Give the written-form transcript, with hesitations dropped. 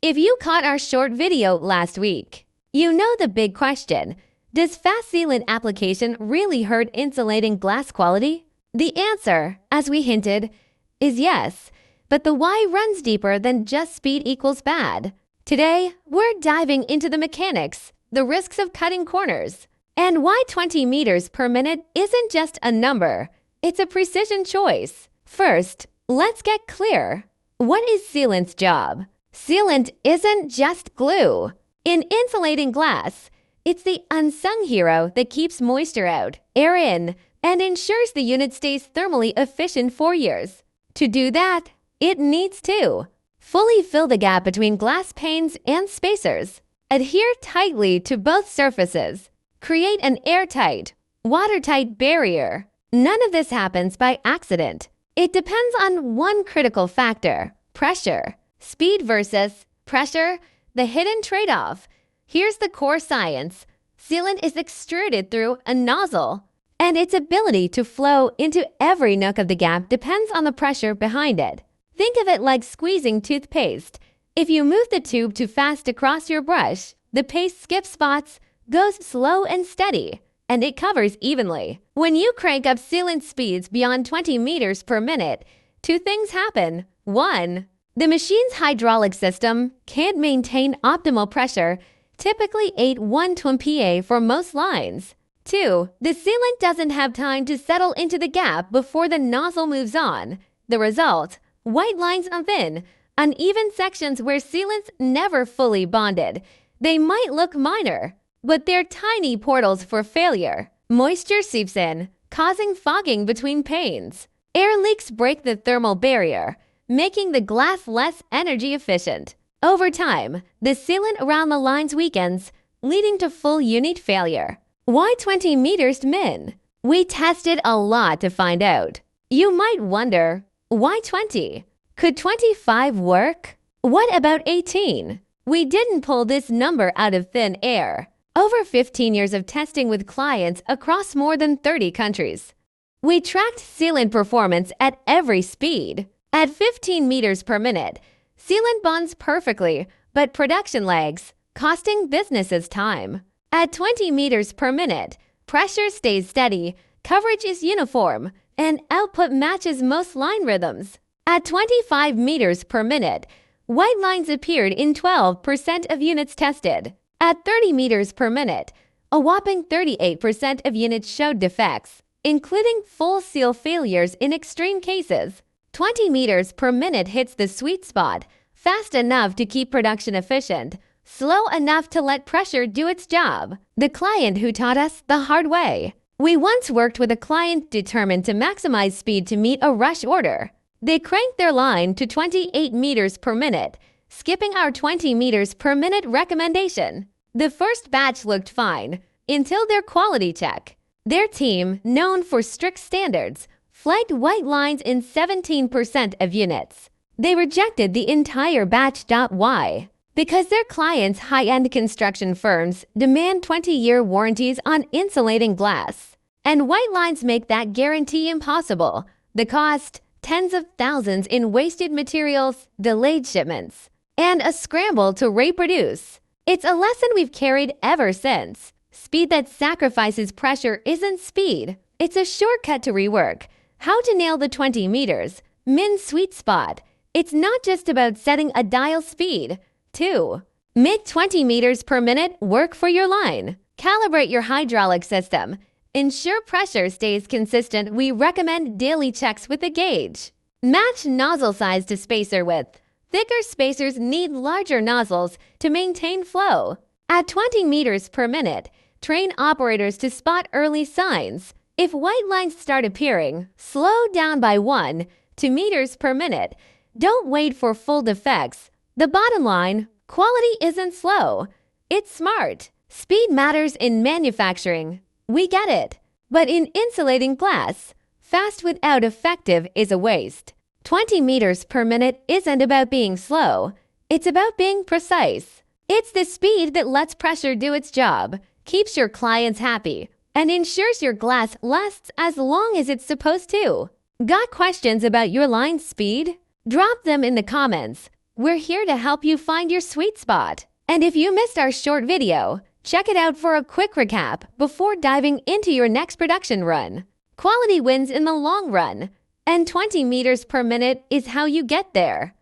If you caught our short video last week, you know the big question: does fast sealant application really hurt insulating glass quality? The answer, as we hinted, is yes, but the why runs deeper than just speed equals bad. Today, we're diving into the mechanics, the risks of cutting corners, and why 20 meters per minute isn't just a number, it's a precision choice. First, let's get clear. What is sealant's job? Sealant isn't just glue. In insulating glass, it's the unsung hero that keeps moisture out, air in, and ensures the unit stays thermally efficient for years. To do that, it needs to fully fill the gap between glass panes and spacers, adhere tightly to both surfaces, create an airtight, watertight barrier. None of this happens by accident. It depends on one critical factor: pressure. Speed versus pressure, the hidden trade-off. Here's the core science. Sealant is extruded through a nozzle, and its ability to flow into every nook of the gap depends on the pressure behind it. Think of it like squeezing toothpaste. If you move the tube too fast across your brush, the paste skips spots, goes slow and steady, and it covers evenly. When you crank up sealant speeds beyond 20 meters per minute, two things happen. One, the machine's hydraulic system can't maintain optimal pressure, typically 812 PA for most lines. 2. The sealant doesn't have time to settle into the gap before the nozzle moves on. The result: white lines on thin, uneven sections where sealants never fully bonded. They might look minor, but they're tiny portals for failure. Moisture seeps in, causing fogging between panes. Air leaks break the thermal barrier, making the glass less energy efficient. Over time, the sealant around the lines weakens, leading to full unit failure. Why 20 meters min? We tested a lot to find out. You might wonder, why 20? Could 25 work? What about 18? We didn't pull this number out of thin air. Over 15 years of testing with clients across more than 30 countries, we tracked sealant performance at every speed. At 15 meters per minute, sealant bonds perfectly, but production lags, costing businesses time. At 20 meters per minute, pressure stays steady, coverage is uniform, and output matches most line rhythms. At 25 meters per minute, white lines appeared in 12% of units tested. At 30 meters per minute, a whopping 38% of units showed defects, including full seal failures in extreme cases. 20 meters per minute hits the sweet spot, fast enough to keep production efficient, slow enough to let pressure do its job. The client who taught us the hard way. We once worked with a client determined to maximize speed to meet a rush order. They cranked their line to 28 meters per minute, skipping our 20 meters per minute recommendation. The first batch looked fine, until their quality check. Their team, known for strict standards, flagged white lines in 17% of units. They rejected the entire batch. Why? Because their clients' high-end construction firms demand 20-year warranties on insulating glass. And white lines make that guarantee impossible. The cost: tens of thousands in wasted materials, delayed shipments, and a scramble to reproduce. It's a lesson we've carried ever since. Speed that sacrifices pressure isn't speed. It's a shortcut to rework. How to nail the 20 meters min sweet spot. It's not just about setting a dial speed. 2. Make 20 meters per minute work for your line. Calibrate your hydraulic system. Ensure pressure stays consistent. We recommend daily checks with a gauge. Match nozzle size to spacer width. Thicker spacers need larger nozzles to maintain flow. At 20 meters per minute, train operators to spot early signs. If white lines start appearing, slow down by 1 2 meters per minute. Don't wait for full defects. The bottom line: quality isn't slow, it's smart. Speed matters in manufacturing. We get it. But in insulating glass, fast without effective is a waste. 20 meters per minute isn't about being slow. It's about being precise. It's the speed that lets pressure do its job, keeps your clients happy, and ensures your glass lasts as long as it's supposed to. Got questions about your line speed? Drop them in the comments. We're here to help you find your sweet spot. And if you missed our short video, check it out for a quick recap before diving into your next production run. Quality wins in the long run, and 20 meters per minute is how you get there.